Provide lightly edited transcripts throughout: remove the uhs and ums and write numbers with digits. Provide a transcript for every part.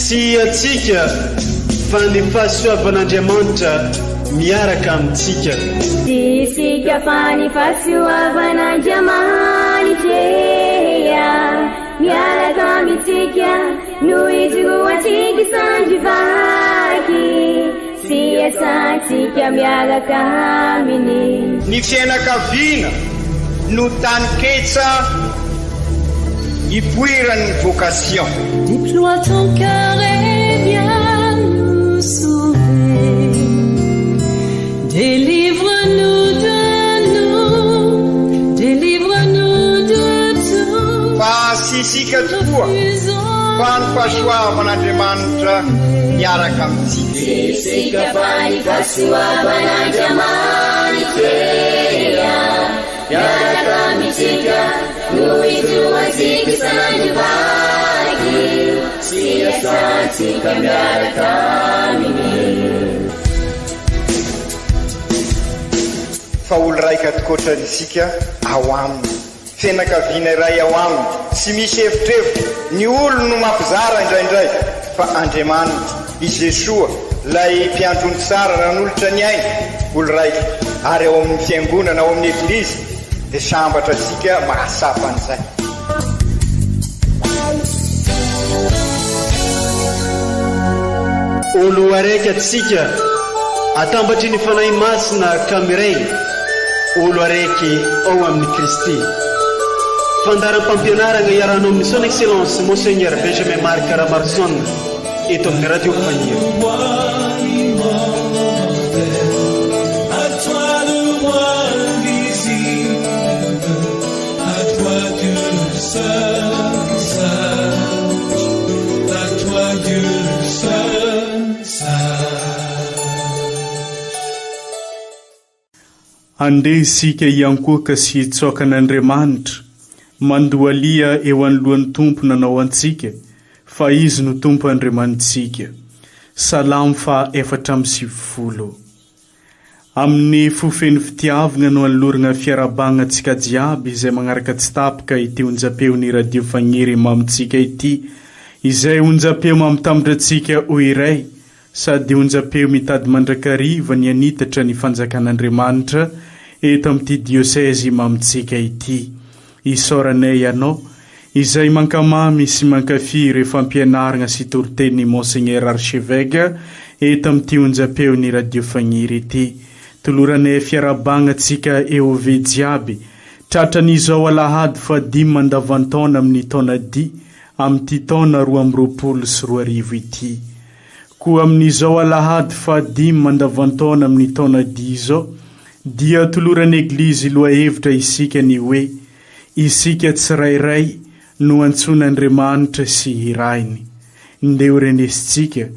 sy atsika fa ny fahasoavan'Andriamanitra miaraka amintsika. Sy isika fa ny fahasoavan'Andriamanitra miaraka amintsika noho izy roantsika sandrivaky sy asantsika miaraka aminy. Ny fianakaviana no taniketsa ipoiran'ny vocation. Déploie ton cœur et viens nous sauver. Délivre-nous de tout. Fa sisika tokoa fa ny fahasoavan'Andriamanitra miaraka amintsika. Sisika fa ny fahasoavan'Andriamanitra miaraka amintsika noho izy roantsika sandrivaky sy asantsika miaraka aminy. Fa olo raika atokotran'isika ao aminy, fianakaviana iray ao aminy, tsy misy hevitrevitra. Ny olo no mampizara indraindray fa Andriamanitra i Jesoa lay mpiandrony tsara nanolotra ny aina olo raika, ary ao amin'ny fiangonana ao amin'ny eglizy dia sambatra tsika mahasapan'izay. Olo araiky atsika atambatry ny fanahy masina kamiray, olo araiky ao amin'ny Kristy. Fandaram-pampianarana iarahanao amin'ny son excellence Monseigneur Benjamin Marc Caramarson eto amin'ny radio Fagnier. Andeha isika iankoaka sy itsoakan'Andriamanitra, mandoalia eo anoloan'ny Tompo nanao antsika, fa izy no Tompo Andriamanitsika. Salamo fa 470. Amin'ny fofeny fitiavana no anolorana fiarabagna antsika jiaby izay magnaraka tsy tapaka ity onjapeo-ny radio Fagniry mamintsika ity, izay onjapeo mamitambatra antsika ho iray, sady onjapeo mitady mandrakariva ny anitatra ny fanjakan'Andriamanitra eto amin'ity diosèzy mamintsika ity. Isoranay ianao izay mankamamy sy mankafiry fampianarana sy toro-ten'ny Monseigneur Archevêque eto amin'ity onjapeo-ny radio Fagniry ity. Toloranay fiarabagna antsika eo ve jiaby, tratran'izao alahady fa 5 mandavan-taona amin'ny taona 10 amin'ity taona 2024 ity. Koa amin'izao alahady fa 5 mandavan-taona amin'ny taona 10 izao, dia toloran'ny eglizy loha hevitra isika ny hoe isika tsirairay no antson'Andriamanitra sy hirainy. Ndeo renesitsika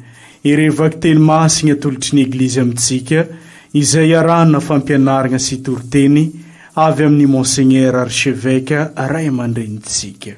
irevaky teny masina tolotry ny eglizy amintsika izay arahana fampianarana sy toroteny avy amin'ny Monseigneur Archevêque Ray Amandrenitsika.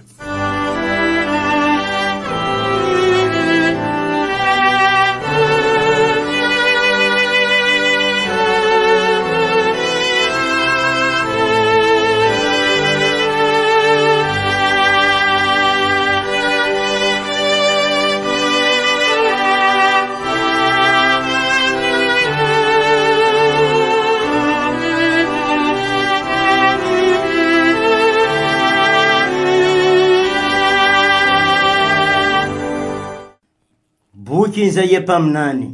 Boky izay empaminany.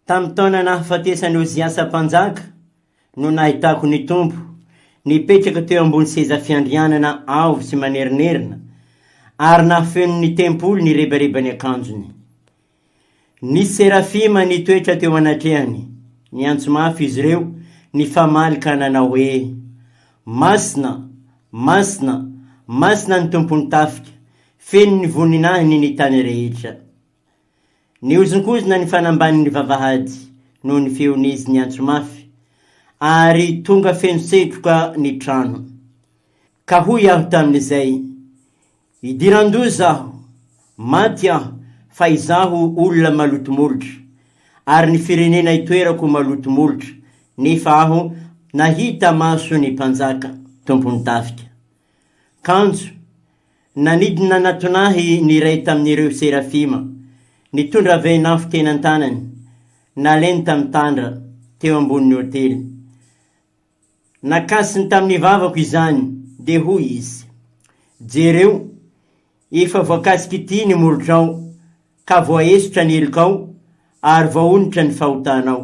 Tamin'ny taona nahafatesany Oziasa mpanjaka no nahitako ny Tompo nipetraka teo ambony seza fiandrianana avo sy manerinerina, ary nahafeno ny tempolo ny rebarebany akanjony. Ny serafima nitoetra teo anatrehany, ny antso mafy izy ireo ny famaly ka nanao hoe: masina, masina, masina ny tompony tafika, feno ny voninahiny ny tany rehetra. Ny ozonkozona ny fanambany ny vavahady noho ny feonizy ny antso mafy, ary tonga feno setroka ny trano. Ka hoy aho tamin'izay: idirandoha zaho, maty aho, fa izaho olona malotomolotra, ary ny firenena itoerako malotomolotra, nefa aho nahita maso ny mpanjaka tompony tafika. Kanjo, nanidina natonahy ny ray tamin'ireo serafima, nitondra venafo teny an-tanany, naleny tamin'ny tandra teo ambonin'ny hôtely. Nakasiny tamin'ny vavako izany, de hoy izy: jereo, efa voakasiky ity ny molotrao, ka voaesotra ny elikao, ary voaonitra ny fahotanao.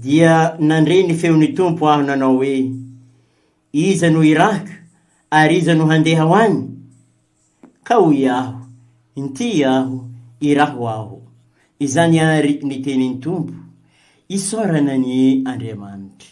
Dia nandre ny feon'ny tompo aho nanao hoe: iza no irahiko, ary iza no handeha ho any? Ka hoy aho: inty aho, iraho aho. Izany ary ny tenin'ny tompo, isorana ny Andriamanitra.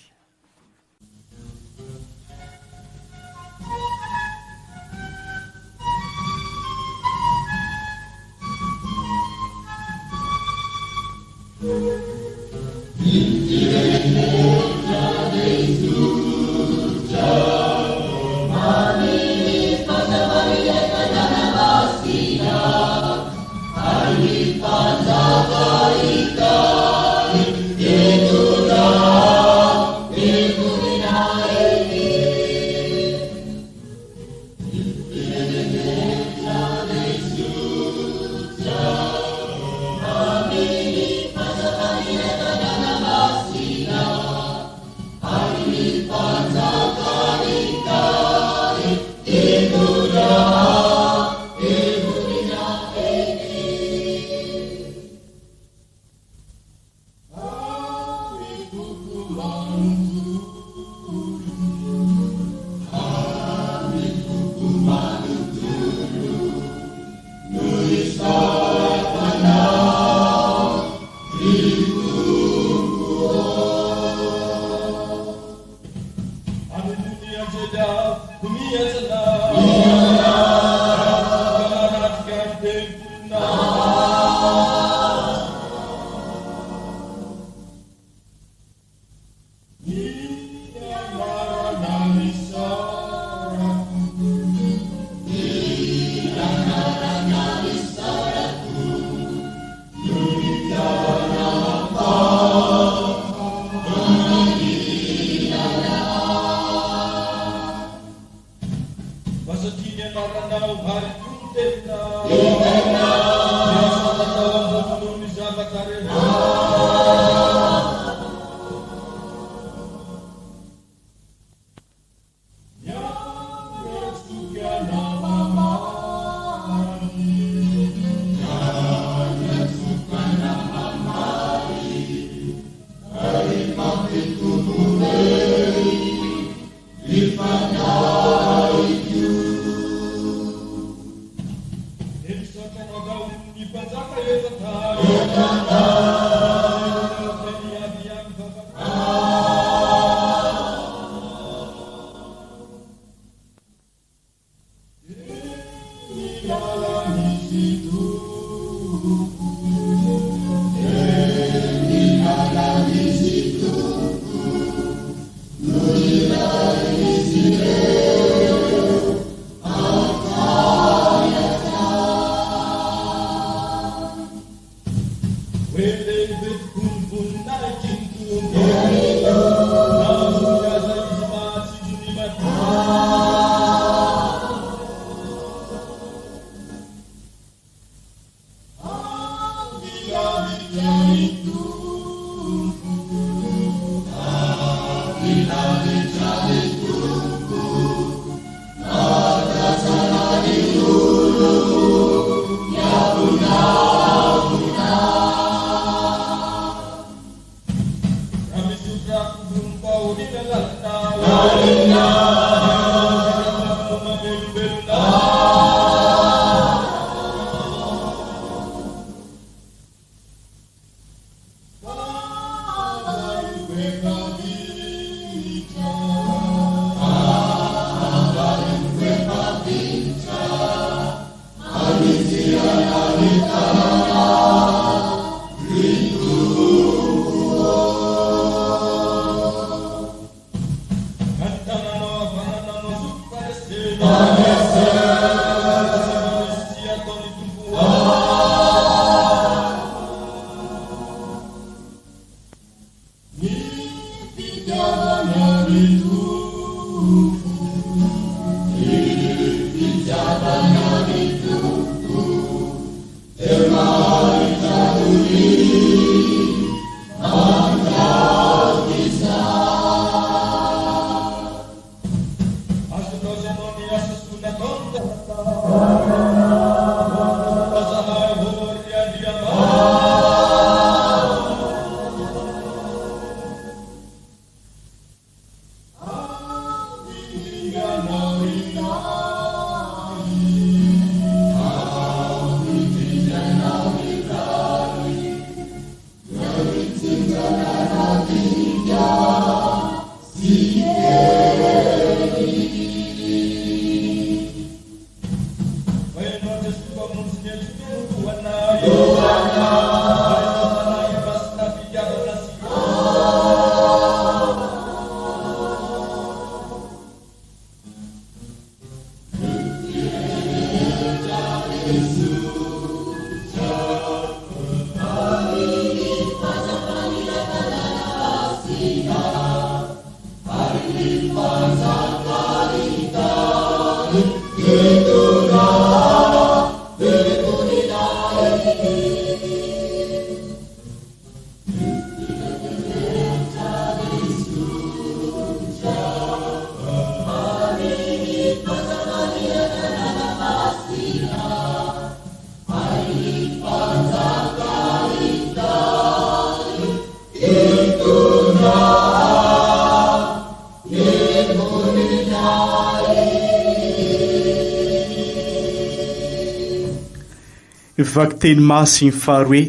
Vakiteny masiny faharoe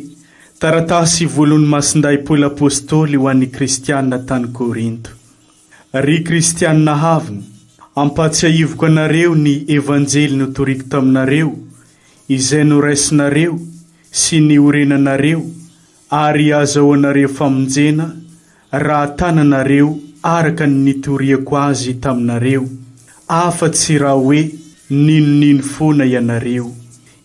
taratasy voalohany masinday Paoly apôstôly ho an'ny kristianina tany Korinto. Ry kristianina haviny, ampatsiahivoko anareo ny evanjely notoriko taminareo, izay noraisinareo sy ny orenanareo, ary azahoanareo famonjena raha tananareo araka ny nitoriako azy taminareo, afa-tsy raha hoe ninonino foana ianareo.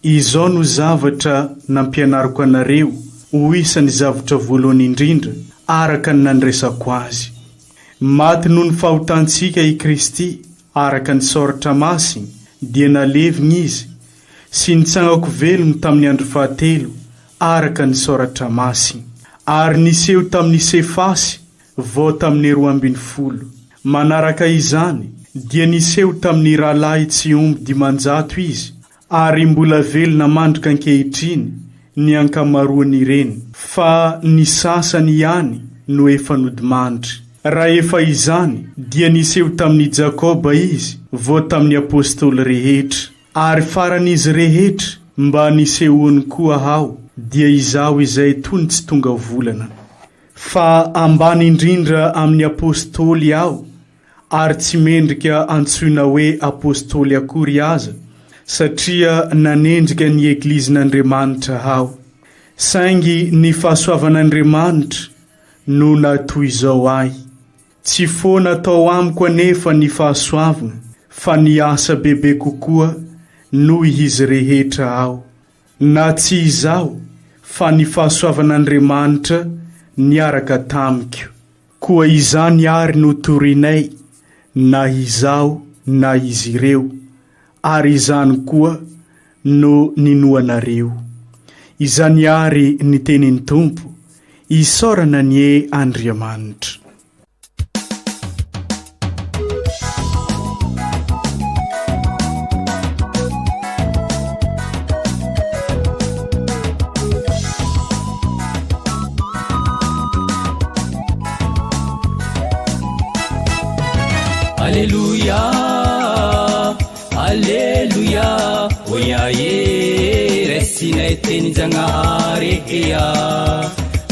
Izao no zavatra nampianariko anareo ho isan'ny zavatra voalohany indrindra araka ny nandresako azy. Maty noho ny fahotantsika i Kristy araka ny soratra masiny dia nalevigny izy, sy nitsangako velogny tamin'ny andro fahatelo araka ny soratra masiny, ary niseho tamin'ny Sefasy vao tamin'ny 12. Manaraka izany dia niseho tamin'ny rahalahy tsy omby 500 izy, ary mbola velona mandrika ankehitriny ny ankamaroan'ireny, fa ny sasany ihany no efa nodimandry. Raha efa izany dia niseho tamin'ny Jakoba izy vao tamin'ny apôstôly rehetra, ary faran'izy rehetra mba nisehoany koa aho dia izaho izay tony tsy tonga volana. Fa ambany indrindra amin'ny apôstôly aho, ary tsy mendrika antsoina hoe apôstôly akory aza, satria nanendrika ny eklizin'Andriamanitra aho. Saingy ny fahasoavan'Andriamanitra no natoy izao ahy. Tsy foana atao amiko anefa ny fahasoavana, fa ny asa bebe kokoa noho izy rehetra aho. Na tsy izao, fa ny fahasoavan'Andriamanitra niaraka tamiko. Koa izany ary no torinay, na izao na izy ireo, ary izany koa no ninoanareo. Izany ary ny tenin'ny Tompo, isaorana ny Andriamanitra. Alléluia, Alléluia, oya ye, resina teninjangare eya,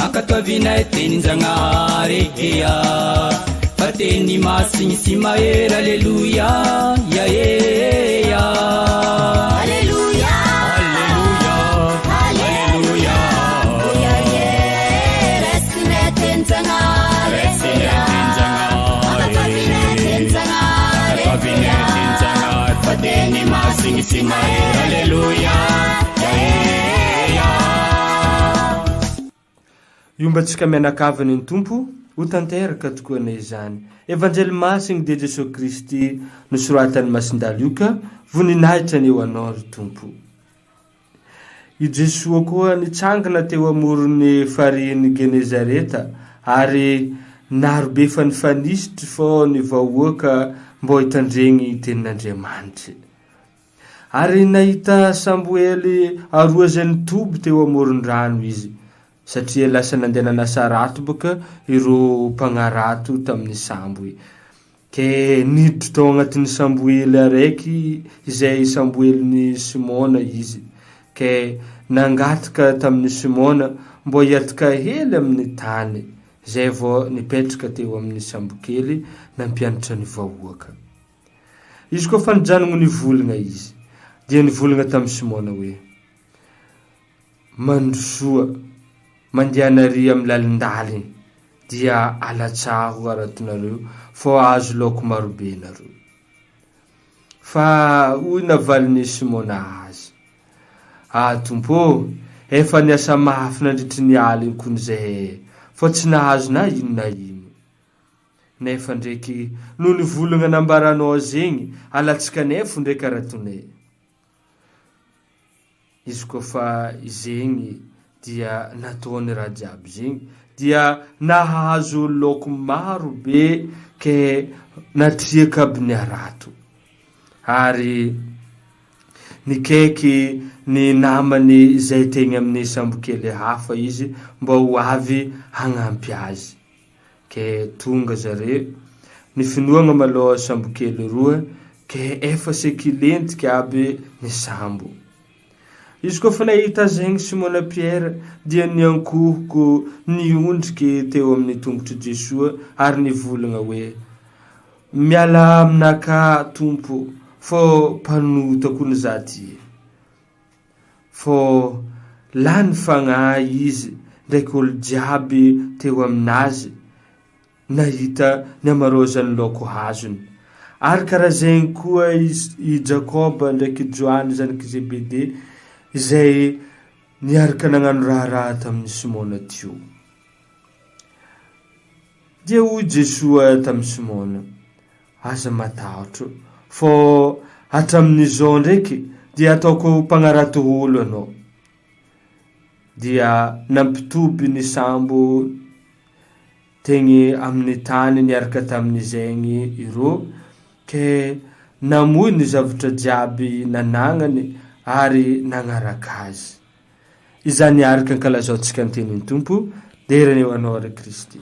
akatwavina teninjangare eya, pateni masing simaer, Alléluia, ya ya. Alléluia, Alléluia, Alléluia, oya ye, resina teninjangare eya. Pateni masing simaer, Alléluia, Iombantsika mianakavany ny Tompo ho tanteraka tokoanay izany. Evanjely masiny de Jesosy Kristy nosoratan'ny Masindà Luka, voninahitra ny eo anao ry Tompo. I Jesosy koa nitsangana teo amoron'ny farihin'ny Genezareta, ary narobe fa nifanisitry fô ny vahoaka mbo hitandregny tenin'Andriamanitra. Ary nahita Samboely aroa zay nitoby teo amoron-drano izy, satria lasa nandeha nanasa rato boka ireo mpagnarato tamin'ny samboy. Ke niditra tao agnatin'ny Samboely araiky izay Samboelin'ny Simona izy, ke nangataka tamin'ny Simona mbo hiatika hely amin'ny tany, zay vao nipetraka teo amin'ny sambokely nampianatra ny vahoaka. Izy koa fa nijanogno ny volagna izy, dia nivolagna tamin'ny Simona hoe: mandrosoa, mandehanary amin'ny lalindaliny, dia alatsaho aratonareo, fô azo laoko marobe nareo. Fa hoy navalin'ny Simona azy: Tompo, efa niasa mafy nandritry ny aliny konizay, fô tsy nahazo na ino na ino. nefa ndraiky no ny volagna nambaranao zegny alatsika nefo ndraiky aratonay. Izy koa fa zegny dia nataony raha jiaby zegny dia nahazo loko maro be ke natriaka aby ny arato. Ary nikaiky ny namany zay tegny amin'ny sambokely hafa izy mba ho avy hagnampy azy. Ke tonga zare ny finoagna maloha sambokely roa ke efa sekilentika aby ny sambo. Izy koa fa nahita zegny Simona Pierre dia niankohoko niondriky teo amin'ny tongotry Jesoa ary nivolagna hoe miala aminaka Tompo fô mpanotako ny zaty. Fô lany fagnahy izy ndraiky olo jiaby teo aminazy nahita ny amarozany loko hazony. Ary karaha zegny koa i Jakoba ndraiky Joany zanaky Zebede izay niaraka nagnano raha tamin'ny Simona tio. Dia hoy Jesoa tamin'ny Simona, aza matahotra fô hatramin'izao ndraiky dia ataoko mpagnarato olo anao. Dia nampitoby ny sambo tegny amin'ny tany niaraka tamin'izegny ireo ke namoy ny zavatra jiaby nanagnany ary nagnaraka azy. Izany niaraka ankalazaontsika ny tenin'ny Tompo derany eo anao ary Kristy.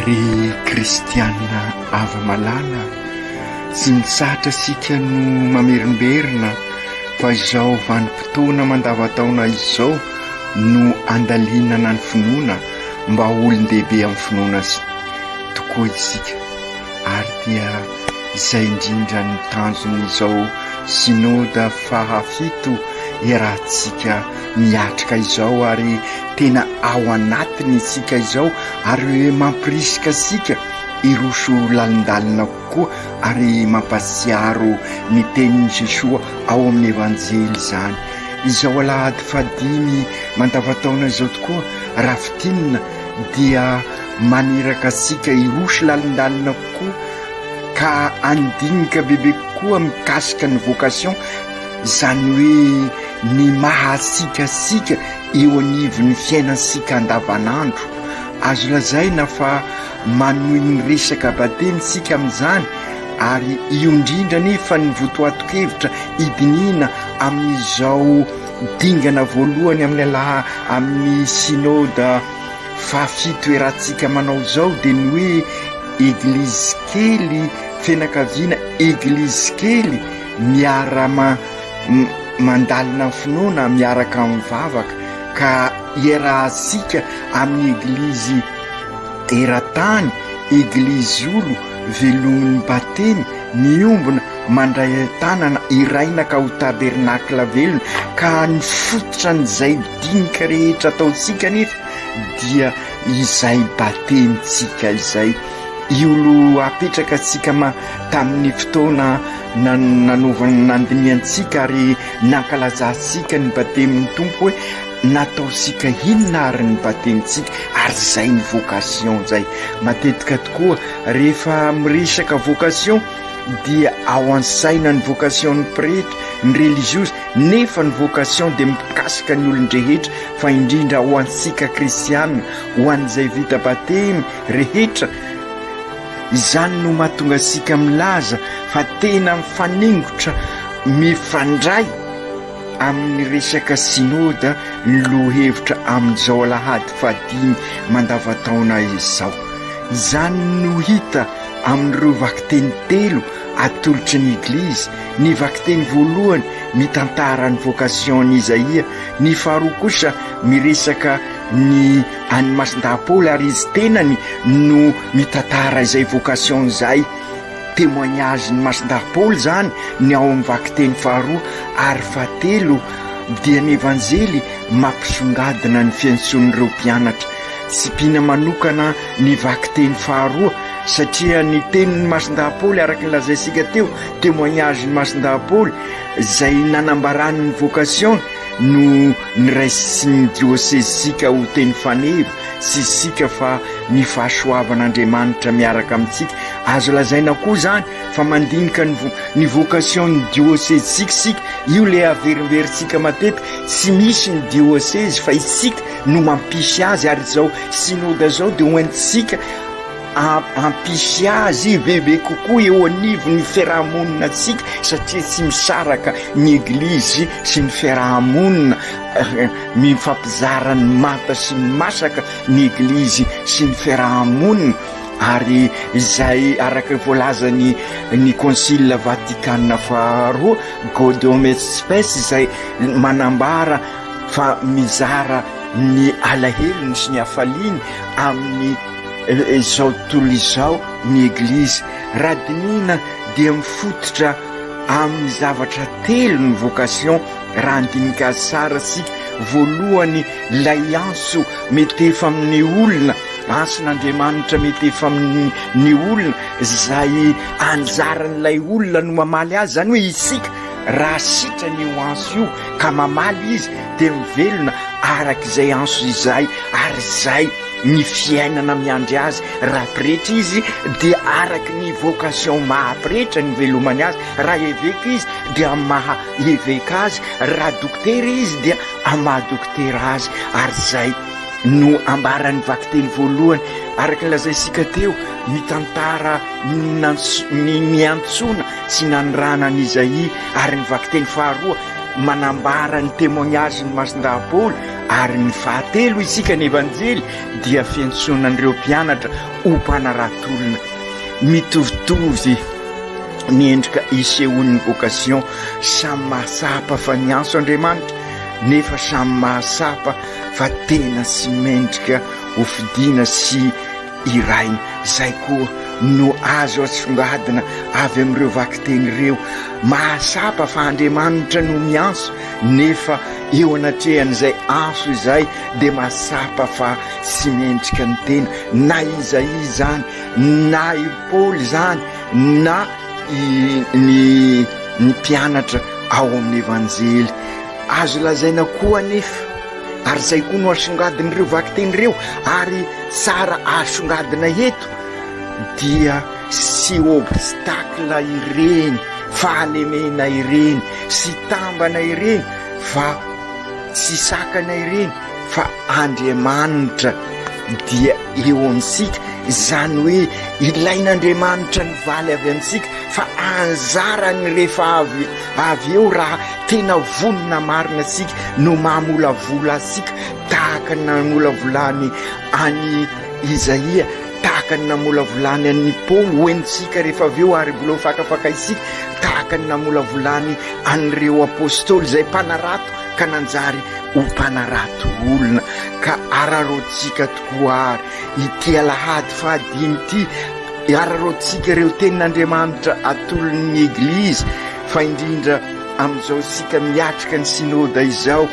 Ry kristianina ava malala, tsy mitsatra sika no mamerimberina fa izao vanim-potoana mandavataona izao no andalinana ny finoana mba olon-dehibe amin'ny finoana tokoa isika. Ary dia izay indrindra ny tanjon'izao sinoda fahafito iarahantsika miatrika izao ary tena ao anatiny isika izao ary hoe mampirisika sika iroso lalindalina kokoa ary mampasiaro ny tenin'i Jesoa ao amin'ny evanjely zany. Izao alahady fadimy mandavataona izao tokoa rafitinina dia maniraka sika iroso lalindalina kokoa ka andinika bebe kokoa mikasika ny vocation zany hoe ny mahasikasika eo anivon'ny fiainansika andavanandro. Azo lazaina fa manohy ny resaka batemy sika amin'izany ary io indrindra nefa ny votoato-kevitra idinina amin'izao dingana voalohany amin'ny sinoda fahafito eratsika manao zao dia ny hoe eglizy kely fianakaviana eglizy kely miara mandalina finoana miaraka mivavaka ka iarahasika amin'ny eglizy eran-tany eglizy olo velomin'ny batemy miombona mandray tanana irainaka ho tabernakla velona ka ny fototra n'izay dinika rehetra ataontsika nefa dia izay batemitsika izay iolo apetraka atsika tamin'ny fotoana nanovana nandiniantsika ary nankalazatsika ny batemin'ny Tompo hoe nataosika inona ary ny batemitsika ary zay ny vocation zay. Matetika tokoa rehefa miresaka vocation dia ao ansaina ny vocation ny pretra ny religieuse nefa ny vocation dia mikasika ny olon-drehetra fa indrindra ho antsika kristianina ho an'izay vita batemy rehetra. Izany no mahatonga sika milaza fa tena mifaningotra mifandray amin'ny resaka sinoda ny lohevitra amin'izao alahady fadimy mandavataona izao. Izany no hita amin'ireo vakiteny telo atolotry ny eglizy. Ny vakiteny voalohany mitantara ny vocation Isaia, ny faharoa kosa miresaka ny anymasin-dahapôly ary izy tenany no mitantara izay vocation zay. Témoignage ny masin-dahapôly zany ny ao amin'ny vakiteny faharoa ary fahatelo dia ny evanjely mampisongadina ny fiantson'ireo mpianatra. Tsy mpina manokana ny vakiteny faharoa satria ny tenin'ny masin-dahapôly araka ny lazaisika teo, témoignage ny masin-dahapôly izay nanambarany ny vocation no niraisy ny diosezisika ho teny fanevo sy isika fa ny fahasoavan'Andriamanitra miaraka amintsika. Azo lazaina koa zany fa mandinika ny vocation ny diosezisika sika, io le averimberintsika matetika, tsy misy ny dioseze fa isika no mampisy azy, ary zao synode zao dia hoentisika ampisy azy bebe kokoa eo anivo ny fiarahamonina atsika, satria tsy misaraka ny eglizy sy ny fiarahamonina, mifampizara ny mata sy ny masaka ny eglizy sy ny fiarahamonina. Ary izay araka voalaza ny Concile Vatican faharoa Gaudium et Spes izay manambara fa mizara ny alahelo sy ny hafaliany amin'ny izao tontolo izao ny eglizy. Raha dinina dia mifototra amin'ny zavatra telo ny vocation raha andinika azy tsara sika. Voalohany, lay anso mety efa amin'ny olona, anson'Andriamanitra mety efa amin'ny olona izay anjaran'ilay olona no mamaly azy, zany hoe isika raha sitra n'io anso io ka mamaly izy dia mivelona arak'izay anso izay, ary izay ny fiainana miandry azy. Raha pretra izy dia araky ny vocation mahapretra ny velomany azy, raha évêque izy dia maha évêque azy, raha dokotera izy dia amaha dokotera azy. Ary zay no ambaran'ny vakiteny voalohany araka lazaisika teo, mitantara ny miantsona sy nanirana ny Isaïe. Ary ny vakiteny faharoa manambara ny témoignage ny masin-dahapôly, ary ny fahatelo isika ny evanjely dia fiantsonan'ireo mpianatra ho mpanaratolona. Mitovitovy ny endrika isehon'ny vocation, samy mahasapa fa ny anso Andriamanitra, nefa samy mahasapa fa tena sy mendrika ho fidiana sy iraina. Zay koa no azo atsongadina avy amin'ireo vakiteny ireo, mahasapa fa Andriamanitra no mianso, nefa eo anatrehan'izay anso izay dia mahasapa fa sy mendrika ny tena. Na Isaïe zany, na i Paoly zany, na ny mpianatra ao amin'ny evanjely. Azo lazaina koa nefa, ary zay koa no asongadin'ireo vakiteny ireo, ary tsara asongadina eto dia sy obstacle ireny, fahalemena ireny, sy tambana ireny, fa sy sakana ireny, fa Andriamanitra dia eo amintsika. Zany hoe ilain'Andriamanitra ny valy avy amintsika, fa anjarany rehefa avy eo raha tena vonina marina sika no mamolavola sika, tahaka ny namolavolany any Isaïe, tahaka ny namolavolany any Paoly hoentsika rehefa avy eo ary mbola fakafaka isika, tahaka ny namolavolany an'ireo apôstôly izay mpanarato ka nanjary ho mpanarato olona. Ka ararotsika tokoa ary ity alahady fahadimy ity, ararotsika ireo tenin'Andriamanitra atolon'ny eglizy, fa indrindra amin'izao sika miatrika ny synode izao,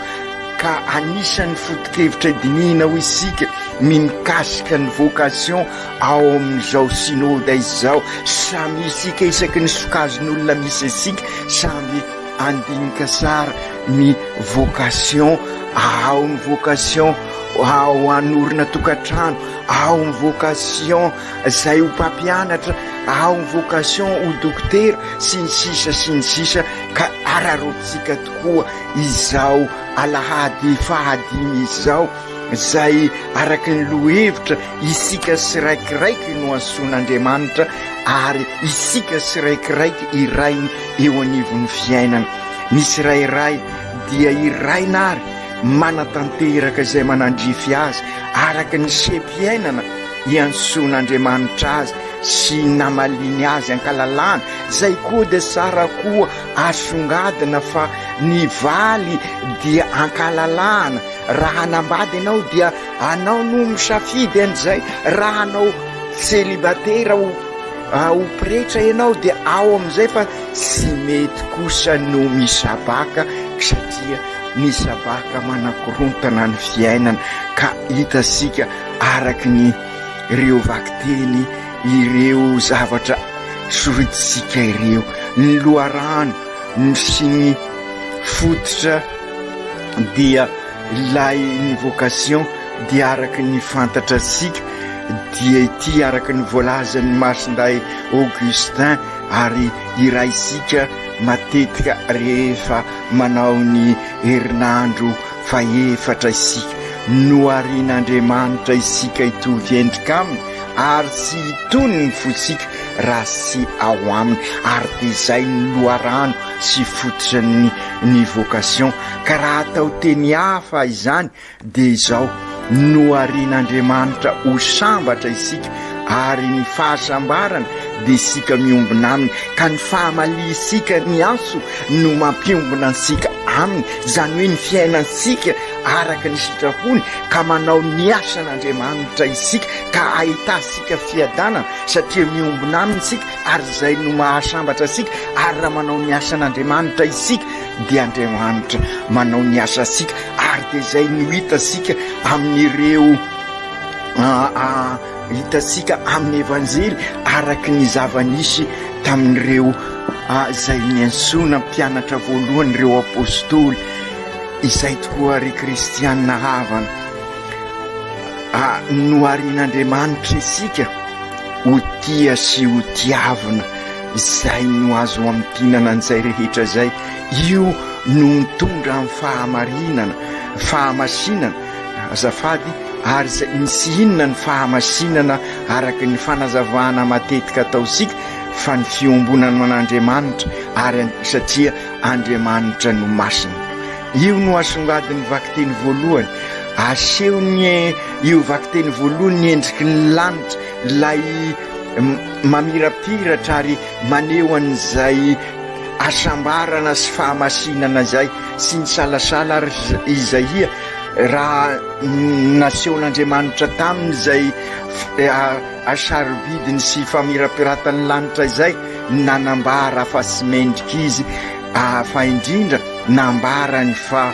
ka anisan'ny foto-kevitra dinina ho isika mikasika ny vocation ao amin'izao synode izao. Samy isika isaky ny sokazon'olona misy isika, samy andinika tsara ny vocation. Ao ny vocation ao anorina tokantrano, ao ny vocation zay ho mpampianatra, ao ny vocation ho dokotera sy ny sisa sy ny sisa. Ka ararotsika tokoa izao alahady fahadimy izao, zay araky ny lohevitra isika siraikiraiky no ansoan'Andriamanitra, ary isika siraikiraiky irainy eo anivon'ny fiainana. Misy rairay dia iraina ary manatanteraka izay manandrify azy araky ny sempiainana iansoan'Andriamanitra azy sy namaliny azy ankalalana. Zay koa dia sara koa asongadina fa ny valy dia ankalalana. Raha anambady ianao dia anao no misafidy an'izay. Raha anao célibatera ho pretra ianao dia ao amin'izay, fa tsy mety kosa no misabaka, satria misabaka manakorontana ny fiainana. Ka hitasika araky ny ireo vakiteny, ireo zavatra sorititsika ireo, ny loharano sy ny fototra dia ilay ny vocation dia araky ny fantatra sika. Dia ity araky ny voalazan'ny masinday Augustin, ary iraisika matetika rehefa manao ny herinandro faefatra isika. Noharian'Andriamanitra isika hitovy endrika aminy, ary sy hitony ny fosika raha sy ao aminy. Ary dia izay ny loharano sy fototra ny vocation. Ka raha atao teny hafa izany dia izao: noharian'Andriamanitra ho sambatra isika, ary ny fahasambarana dia isika miombona aminy. Ka ny fahamalisika ny anso no mampiombona ansika aminy, zany hoe ny fiainansika araka ny sitrapony, ka manao ny asan'Andriamanitra isika, ka ahitasika fiadanana, satria miombona aminy isika, ary zay no mahasambatra isika. Ary raha manao ny asan'Andriamanitra isika dia Andriamanitra manao ny asa sika. Ary dia zay no hitasika amin'ireo hitasika amin'ny evanjely araky ny zava-nisy tamin'ireo zay niansoana mpianatra voalohany, ireo apôstôly. Izay tokoa ry kristianina havana, noharian'Andriamanitra isika ho tia sy ho tiavana. Izay no azo amtinana an'izay rehetra zay. Io no mitondra amin'ny fahamarinana, fahamasinana azafady. Ary sy inona ny fahamasinana araky ny fanazavana matetika ataosika, fa ny fiombonana an'Andriamanitra, ary satria Andriamanitra no masina. Io no asongadiny vakiteny voalohany. Asehony io vakiteny voalohany ny endriky ny lanitra, lay mamirapiratra ary maneho an'izay asambarana sy fahamasinana zay sy ny salasala. Ary Isaia raha nasehon'Andriamanitra taminy zay asarobidiny sy famirapiratany lanitra izay, nanambara fa sy mendrika izy, fa indrindra nambarany fa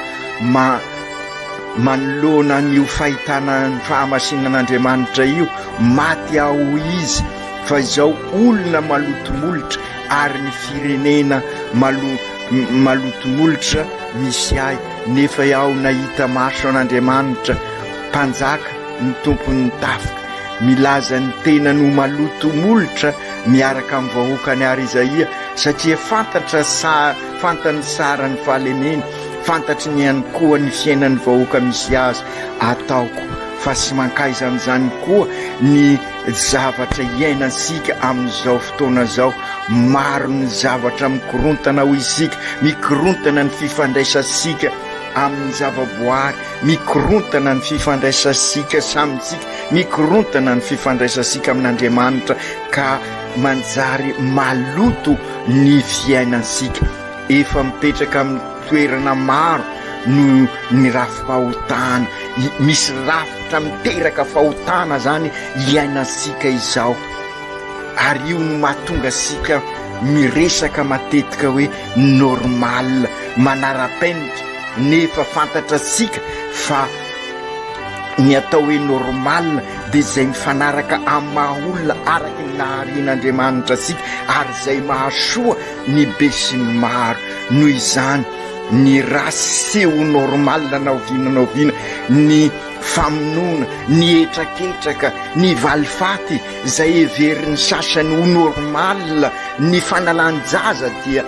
manoloana n'io fahitana ny fahamasinan'Andriamanitra io maty ao izy. Fa izao olona malotomolotra, ary ny firenena malotomolotra misy ahy, nefa iaho nahita maso an'Andriamanitra, mpanjaka ny tompon'ny tafika, milaza ny tenany ho malotomolotra miaraka amin'ny vahoakany ary Isaia, satria fantany sara ny fahalemeny, fantatry ny ihany koa ny fiainan'ny vahoaka misy azy. Ataoko fa sy mankaiza amin'izany koa ny zavatra iainansika amin'izao fotoana zao. Maro ny zavatra mikorontana ho isika, mikorontana ny fifandraisasika amin'ny zavaboary, mikorontana ny fifandraisasika samitsika, mikorontana ny fifandraisasika amin'Andriamanitra, ka manjary maloto ny fiainansika. Efa mipetraka amin'ny toerana maro no ny rafi-pahotana, misy rafitra miteraka fahotana zany iainansika izao. Ary io no mahatonga sika miresaka matetika hoe normal, manara-penitra, nefa fantatra sika fa ny atao hoe normal dia zay mifanaraka amin'ny mahaolona araky ny naharian'Andriamanitra sika, ary zay mahasoa ny be sy ny maro. Noho izany ny raseho normal naoviana, ny famonona, ny etraketraka, ny valifaty zay everin'ny sasany ho normal, ny fanalanjaza dia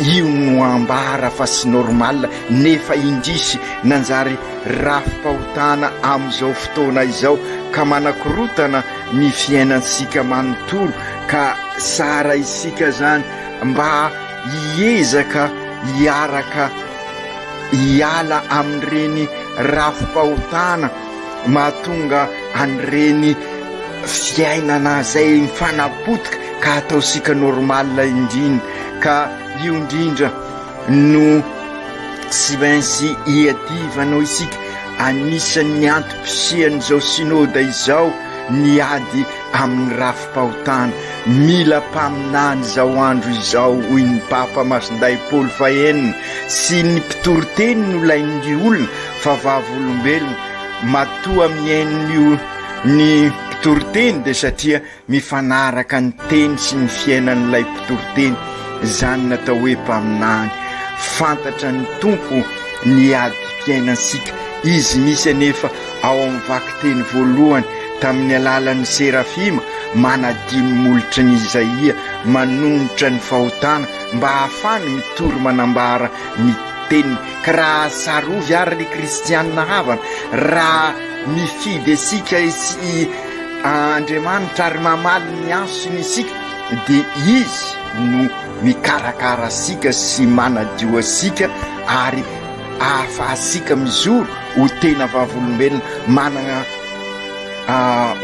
io no ambara fa sy normal, nefa indrisy nanjary rafi-pahotana amin'izao fotoana izao, ka manakorotana ny fiainansika manontolo. Ka sara isika zany mba hiezaka hiaraka hiala amin'ireny rafi-pahotana mahatonga an'ireny fiainana zay mifanapotika ka ataosika normala indrindra, ka io indrindra no sy maintsy iadivanao isika. Anisan'ny antom-pisian'izao synôda izao ny ady amin'ny rafim-pahotana. Mila mpaminany izao andro izao hoy ny Papa Masinday Paoly fahenina, sy ny mpitoriteny no lain'ny olona fa vavolombelona. Matoa miain'io ny mpitoriteny dia satria mifanaraka ny teny sy ny fiainan'ilay mpitoriteny, zany natao hoe mpaminany. Fantatra ny tompo ny ady mpiainansika. Izy misy anefa ao amin'ny vakiteny voalohany tamin'ny alalan'ny Serafima manadimy molotra ny Izaia manonotra ny fahotana mba hahafany mitory manambara ny teniny. Ka raha sarovy ary ny kristianina havana, raha mifidy asika sy Andriamanitra ary mamaly ny anso ny isika, dia izy no mikarakara asika sy manadio asika ary ahafahasika mizoro ho tena vavolombelona. Manana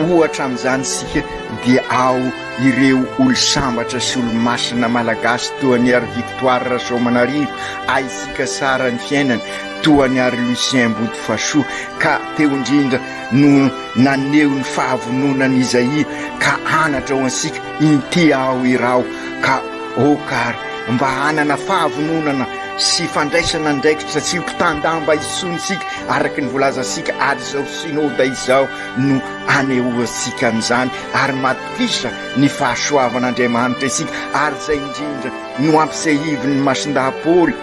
ohatra amin'izany sika dia ao ireo olo sambatra sy olo masina malagasy toa ny ary Victoire Rasoamanarivo, aisika sara ny fiainany, toa ny ary Lucien Botofasoa. Ka teo indrindra no naneo ny fahavononany Izaia ka anatra ho ansika inty ao irao, ka okary mba hanana fahavononana sy fandraisana ndraikitra sy mpitandamba isonsika araky ny volazasika ary izao synôda izao no anehoasika amin'izany ary matokisa ny fahasoavan'Andriamanitra isika. Ary zay indrindra no ampisehiviny Masindahy Paoly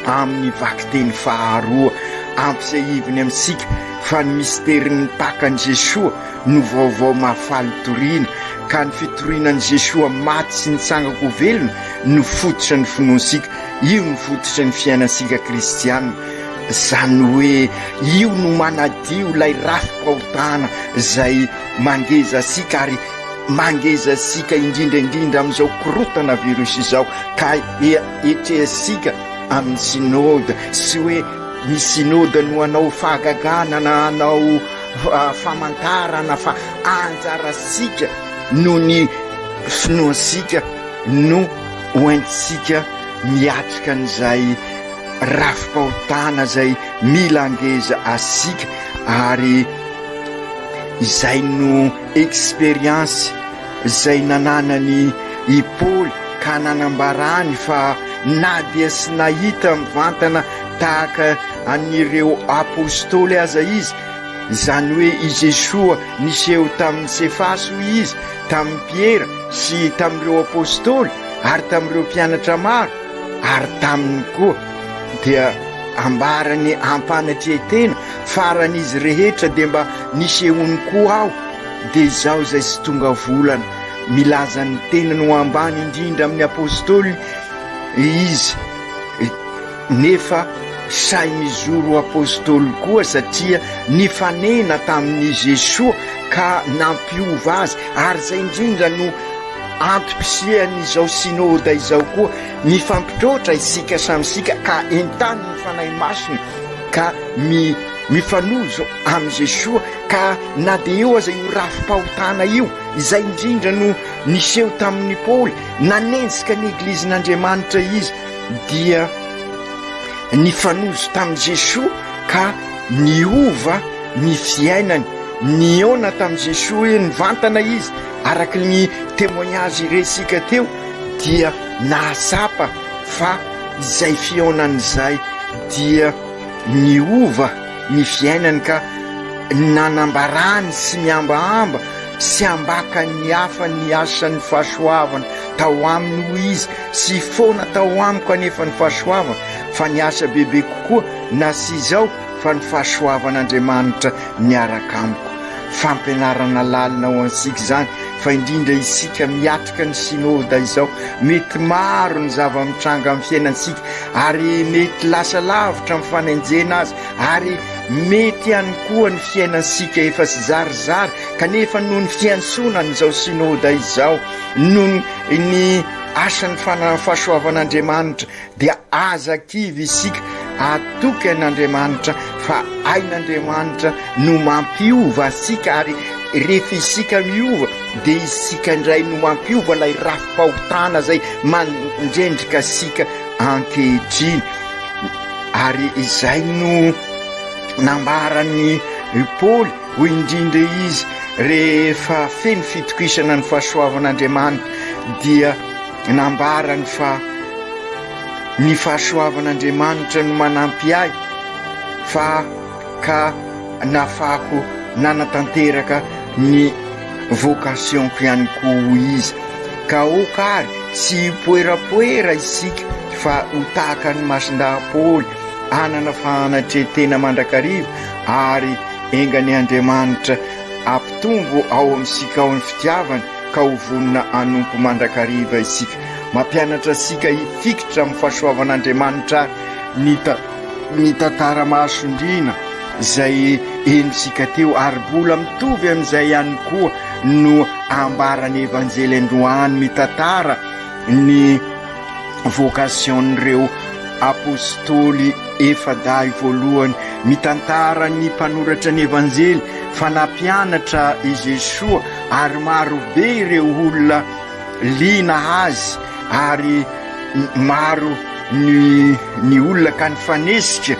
amin'ny vakiteny faharoa, ampisehiviny amintsika fa ny misterin'ny pakan'i Jesoa no vaovao mahafaly toriana, ka ny fitorinan'i Jesoa maty sy nitsangako velona no fototra ny finoansika. Io no fototra ny fiainansika kristianina, zany hoe io no manadio lay rafim-pahotana zay mangeza asika ary mangeza asika indrindraindrindra amin'izao korotana virus izao. Ka etrehasika amin'ny synôda, sy hoe ny synôda no anao fahagagana na anao famantarana fa anjarasika no ny finoansika no hoentisika miatrika an'izay rafim-pahotana zay mila angeza asika. Ary izay no experience zay nananany i Paoly ka nanambarany fa na dia sy nahita mivantana tahaka anireo apôstôly aza izy, zany hoe i Jesoa niseho tamin'ny Sefaso izy, tamin'ny Piera sy tamin'ireo apôstôly ary tamin'ireo mpianatra maro, ary taminy koa dia ambarany ampanatretena faran'izy rehetra dia mba nisehony koa ao. Dia izao zay sy tonga volana milaza ny tenany ho ambany indrindra amin'ny apôstôly izy, nefa say mizoro apôstôly koa satria nifanena tamin'ny Jesoa ka nampiova azy. Ary zay indrindra no antom-pisian'izao synôda izao koa, mifampitrotra isika samysika ka entany ny fanahy masina ka mifanozo amin'ny Jesoa. Ka na dia eo aza io rafim-pahotana io, izay indrindra no niseho tamin'ny Paoly, nanenjika ny eglizin'Andriamanitra izy dia nifanozo tamin'i Jesoa ka niova ny fiainany, niona tamin'i Jesoa hoe nivantana izy araky ny témoignage iresika teo, dia nahasapa fa izay fionan'izay dia niova ny fiainany ka nanambarany sy miambahamba sy ambaka ny hafa ny asan'ny fahasoavana tao aminy ho izy, sy foana tao amiko anefa ny fahasoavana, fa ny asa bebe kokoa na sy izao fa ny fahasoavan'Andriamanitra niaraka amiko. Fampianarana lalina ho ansika zany, fa indrindra isika miatrika ny synôda izao. Mety maro ny zava-mitranga amin'ny fiainansika ary mety lasa lavitra amin'ny fanainjena azy, ary mety ihany koa ny fiainansika efa sy zarizary, kanefa noho ny fiantsonany izao synôda izao, noho ny asan'ny fahasoavan'Andriamanitra dia aza kivy isika atoky an'Andriamanitra, fa ain'Andriamanitra no mampiova asika ary rehefa isika miova dia isika indray no mampiova ilay rafi-pahotana zay mandrendrika sika ankehitriny. Ary izay no nambarany Paoly ho indrindra izy rehefa feno fitokisana ny fahasoavan'Andriamanitra dia nambarany fa ny fahasoavan'Andriamanitra no manampy ahy fa ka nafako nanatanteraka ny vocationko ihany koa izy. Ka okary sy poerapoera isika fa ho tahaka ny masindahy Paoly anana fanatretena mandrakariva ary engany Andriamanitra ampitombo ao amin'isika ao amin'ny fitiavany ka ho vonina anompo mandrakariva isika. Mampianatra sika hifikitra amin'ny fahasoavan'Andriamanitra ny tantara mahasondriana izay enosika teo, ary mbola mitovy amin'izay ihany koa no ambarany evanjely androany mitantara ny vocation'ireo apôstôly efadahy voalohany, mitantara ny mpanoratra ny evanjely fa nampianatra i Jesoa ary maro be ireo olona liana azy ary maro ny olona ka nifanesika.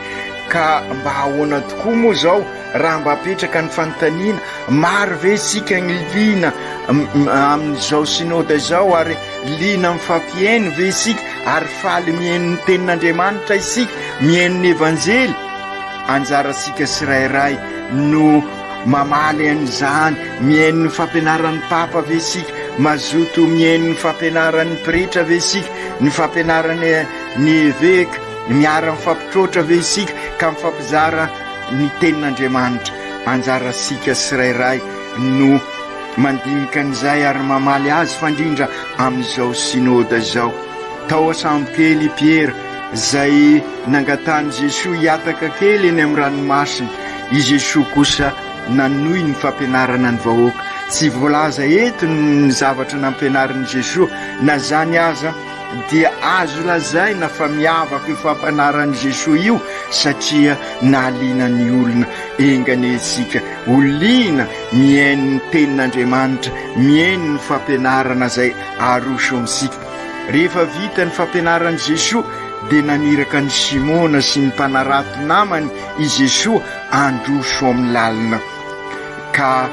Ka mba ahoana tokoa moa zao raha mba apetraka ny fanontaniana, maro ve sika ny liana amin'izao synode zao ary liana mifampiaino ve sika ary faly mihaino ny tenin'Andriamanitra isika, mihaino ny evanjely. Anjara sika tsirairay no mamaly an'izany, mihaino ny fampianaran'ny papa ve sika, mazoto mihaino ny fampianaran'ny pretra ve sika, ny fampianarany ny eveka, miara mifampitrotra ve isika ka mifampizara ny tenin'Andriamanitra. Anjara sika tsirairay no mandinika an'izay ary mamaly azy fandrindra amin'izao synode zao. Tao asambo kely Pierre izay nangatany Jesoa hiataka kely eny amin'ny ranomasina. I Jesoa kosa nanohy ny fampianarana ny vahoaka. Tsy voalaza eto ny zavatra nampianarin'i Jesoa, na zany aza dia azo lazaina fa miavaka io fampianaran'i Jesoa io satria nahaliana ny olona engany isika ho liana mihaino ny tenin'Andriamanitra, mihaino ny fampianarana zay aroso amintsika. Rehefa vita ny fampianaran'i Jesoa dia naniraka ny Simona sy ny mpanarato namany i Jesoa androso amin'ny lalina, ka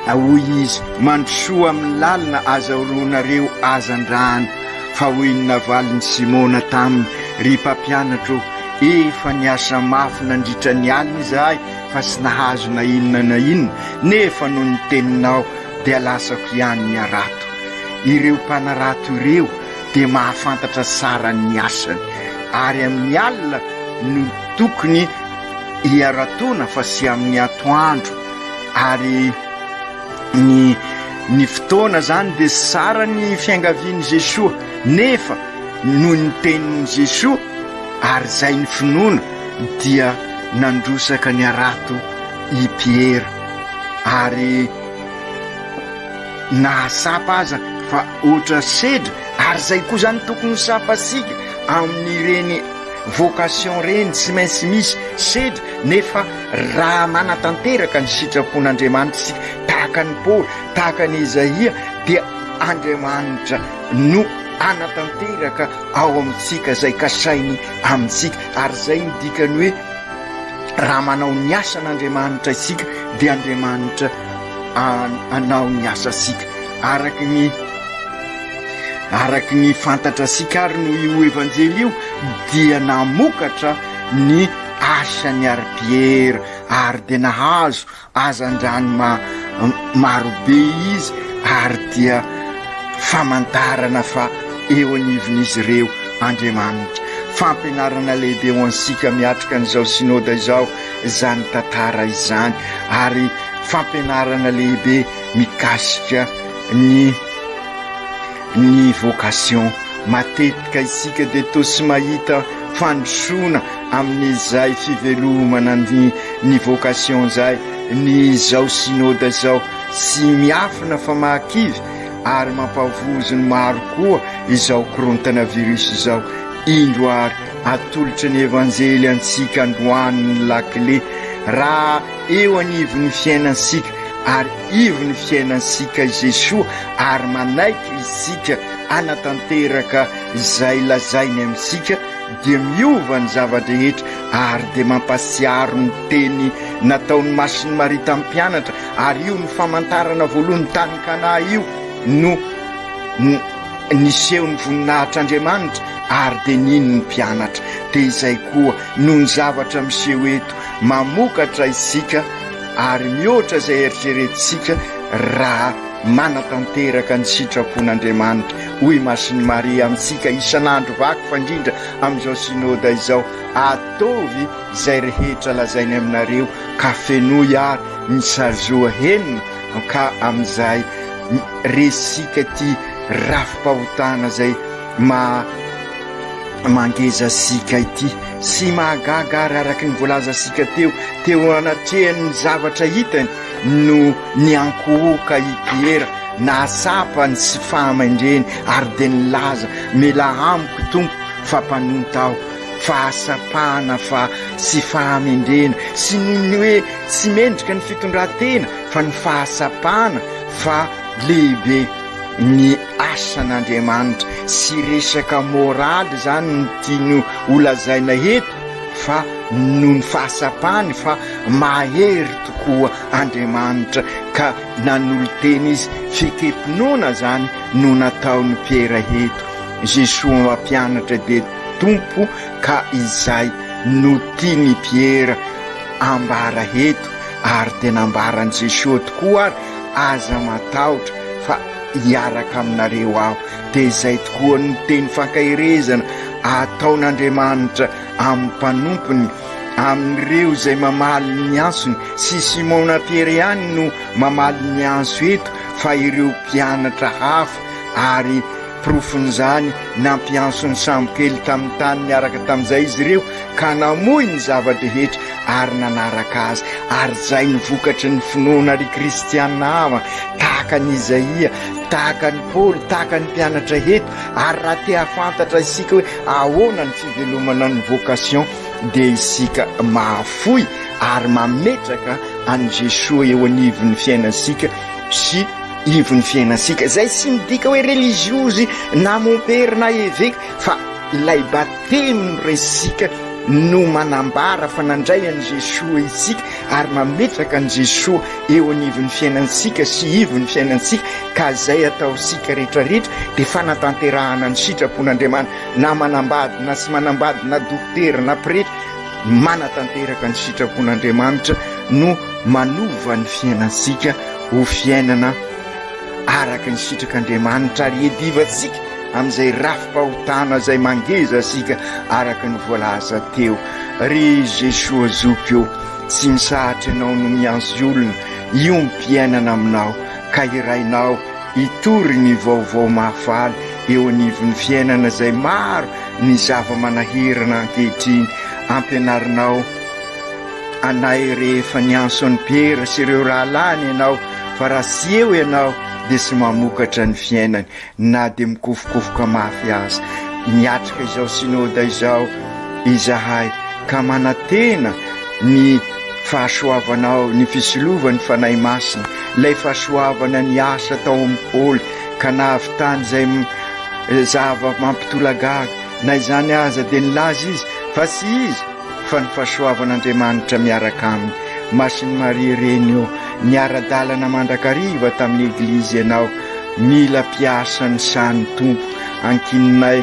hoy izy mandrosoa amin'ny lalina azahoronareo azandrano. Fa hoy ny navaliny Simona taminy, ry mpampianatro, efa niasa mafy nandritra ny alina izahay fa sy nahazo na inona na inona, nefa noho ny teninao dia lasako ihany ny arato. Ireo mpanarato ireo dia mahafantatra tsara ny asany, ary amin'ny alina no tokony hiaratona fa sy amin'ny atoandro. Ary ny fotoana zany dia tsara ny fiangavian'i Jesoa, nefa noho ny tenin'i Jesoa ary zay ny finoana dia nandrosaka ny arato i Pierre ary nahasapa aza fa oatra sedra. Ary zay koa zany tokony sapasika amin'ireny vocation reny tsy maintsy misy sedra, nefa raha manatanteraka ny sitrapon'Andriamanitra sika tahaka ny Paoly, tahaka ny Isaia, dia Andriamanitra no anatanteraka ao amintsika zay kasainy amintsika. Ary zay ny dikany hoe raha manao ny asan'Andriamanitra isika dia Andriamanitra anao ny asa sika. Araky ny fantatra sika ary no io evanjely io dia namokatra ny asany ary Pierre, ary dia nahazo azandrano marobe izy, ary dia famantarana fa eo anivon'izy ireo Andriamanitra. Fampianarana lehibe ho ansika miatrika an'izao synode izao zany tantara izany, ary fampianarana lehibe mikasika ny vocation. Matetika isika dia tosy mahita fandrosoana amin'izay fivelomana ny vocation zay, ny zao synode zao sy miafina fa mahakivy ary mampavozo ny maro koa izao korontana virus izao. Indro ary atolotra ny evanjely antsika androany ny lakile. Raha eo anivon'ny fiainansika ary ivo ny fiainansika Jesoa ary manaiky isika anatanteraka izay lazainy amintsika dia miova ny zavadrehetra ary dia mampasiaro ny teny nataon'ny Masiny Maria tamin'ny mpianatra ary io ny famantarana voalohany tany Kana io no nisehon'ny voninahitr'Andriamanitra ary dia nino ny mpianatra dia izay koa noho ny zavatra miseho eto mamokatra isika ary mihoatra izay eritreretintsika raha manatanteraka ny sitrapon'Andriamanitra hoy Masiny Maria amintsika isan'andro vaky fa indrindra amin'izao synôda izao atovy izay rehetra lazainy aminareo ka fenoy ary ny sazoa henina ka amin'izay resika ty rafi-pahotana zay mangeza sika ity sy mahagaga ary araky ny voalaza sika teo anatrehany zavatra hitany no niankohoka i Piera nasapany sy fahamaindreny ary de nilaza mela amiko tompo fa mpanonta aho fahasapahana fa sy fahamaindrena sy nohony hoe sy mendrika ny fitondran-tena fa ny fahasapahana fa lehibe ny asan'Andriamanitra sy resaka moraly zany ny tiano holazaina eto fa noho ny fahasapahany fa mahery tokoa Andriamanitra ka nanolo teny izy fikepinona zany no nataony Piera eto Jesoa mampianatra de tompo ka izay no tiany Piera ambara eto ary tena ambarany Jesoa tokoa ary aza matahotra fa hiaraka aminareo aho dia izay tokoa ny teny fankahirezana ataon'Andriamanitra amin'ny mpanompony amin'ireo izay mamaly ny ansony sy Simona Piera ihany no mamaly ny anso eto fa ireo mpianatra hafa ary profon'izany nampiansony sambokely tamin'ny tany niaraka tamin'izay izy ireo ka namoy ny zavadrehetra ary nanaraka azy ary zay ny vokatry ny finoana ry kristianina hava tahaka ny Isaia tahaka ny Paoly tahaka ny mpianatra eto ary raha te hafantatra isika hoe ahoana ny fivelomana ny vocation dia isika mahafoy ary mametraka any Jesoa eo anivon'ny fiainansika sy ivon'ny fiainansika zay sy midika hoe religiozy na momperi na évêque fa lay batemo resika no manambara fa nandray an' Jesoa isika ary mametraka an' Jesoa eo anivon'ny fiainansika sy ivon'ny fiainansika ka zay ataosika rehetrarehetra dia fanatanterahana ny sitrapon'Andriamanitra na manambady na sy manambady na dokotera na pretra manatanteraka ny sitrapon'Andriamanitra no manova ny fiainansika ho fiainana araka ny sitrak'Andriamanitra ary edivatsika amin'izay rafi-pahotana izay mangeza asika araka ny voalaza teo ry Jesoa zoky eo tsy misahatra ianao no mianso olona io mpiainana aminao ka irainao hitory ny vaovao mahafaly eo anivon'ny fiainana izay maro ny zava-manahirana ankehitriny ampianarinao anay rehefa nianso an'ny Piera sy ireo rahalany ianao fa raha sy eo ianao dia sy mamokatra ny fiainany na dia mikofokofoka mafy azy miatrika izao synôda izao izahay ka manatena ny fahasoavanao ny fisolovany fanahy masina ilay fahasoavana ny asa tao amin'ny Paoly ka nahavitany izay zava mampitolagaga na izany aza dia nilaza izy fa sy izy fa ny fahasoavan'Andriamanitra miaraka aminy Masiny Maria reny eo niara-dalana mandrakariva tamin'ny eglizy ianao mila piasa ny sany tompo ankininay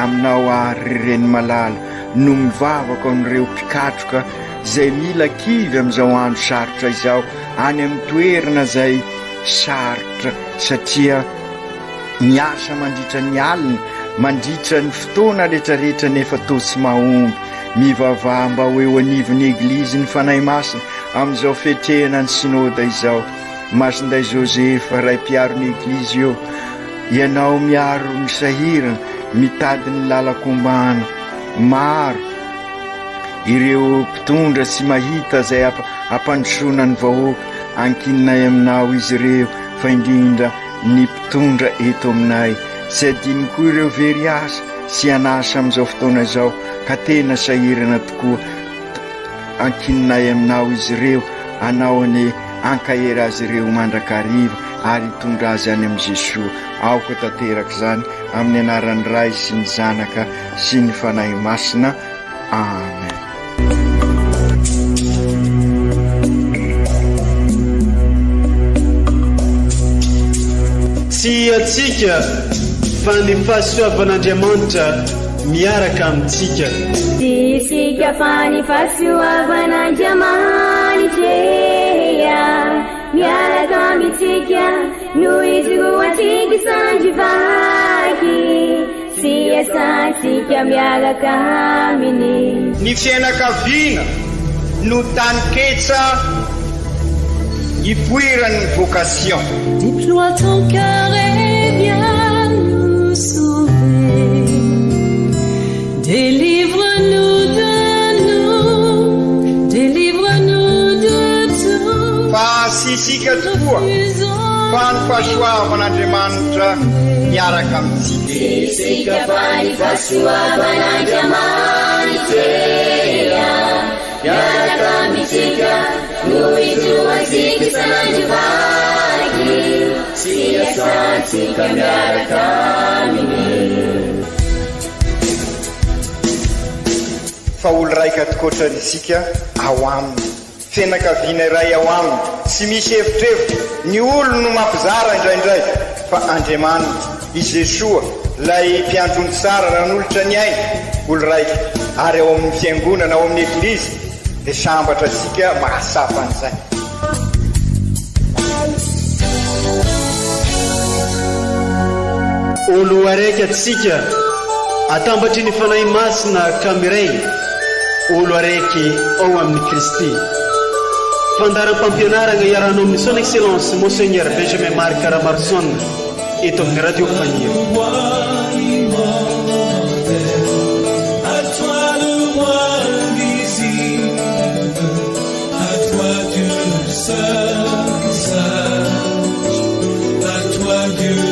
aminao ary reny malala no mivavaka an'ireo mpikatroka zay mila kivy amin'izao andro sarotra izao any amin'ny toerana zay sarotra satria miasa mandritra ny alina mandritra ny fotoana rehetrarehetra nefa tosy mahomby mivavaha mba ho eo anivon'ny eglizy ny fanahy masina amin'izao fetrehana ny synôda izao masinday Josefa ray mpiaron'ny eglizy eo ianao miaro ny sahirana mitady ny lalakombana maro ireo mpitondra sy mahita zay ampandrosona ny vahoaka ankininay aminao izy ireo fa indrindra ny mpitondra eto aminay sy adiny koa ireo very asa sy anasa amin'izao fotoana izao ka tena sahirana tokoa ankininay aminao izy ireo anao ny ankahery azy ireo mandrakariva ary hitondra azy any amin'i Jesoa. Aoka tanteraka izany amin'ny anaran'ny Ray sy ny Zanaka sy ny Fanahy Masina. Amen. Tsy atsika fa ny fahasoavan'Andriamanitra miaraka amintsika. Isika fa ny fahasoavan'Andriamanitra miaraka amintsika noho izy roatsika sandrivaky sy asantsika miaraka aminy. Ny fianakaviana no tany ketsa ipoiran'ny vocation. Déploie ton cœur et viens nous sauver. Délivre-nous de tout. Fa sisika tokoa fa ny fahasoavan'Andriamanitra miaraka amintsika. Isika fa ny fahasoavan'Andriamanitra miaraka amintsika noho izy roatsika sandrivaky sy asantsika miaraka aminy. Fa olo raika tokoatranisika ao aminy, fianakaviana iray ao aminy, tsy misy evitrevitra. Ny olo no mampizara indraindray, fa Andriamanitra i Jesoa lay mpiandrony tsara ran'olotra ny aina, olo raika. Ary ao amin'ny fiangonana, ao amin'ny eglizy dia sambatra tsika mahasapa an'izay. Olo araiky atsika atambatry ny fanahy masina kamiray, olo araiky ao amin'ny Kristy. Fandaram-pampianarana iarahanao amin'ny son excellence Monseigneur Benjamin Marc Caramarson eto amin'ny radio Fania. À toi Dieu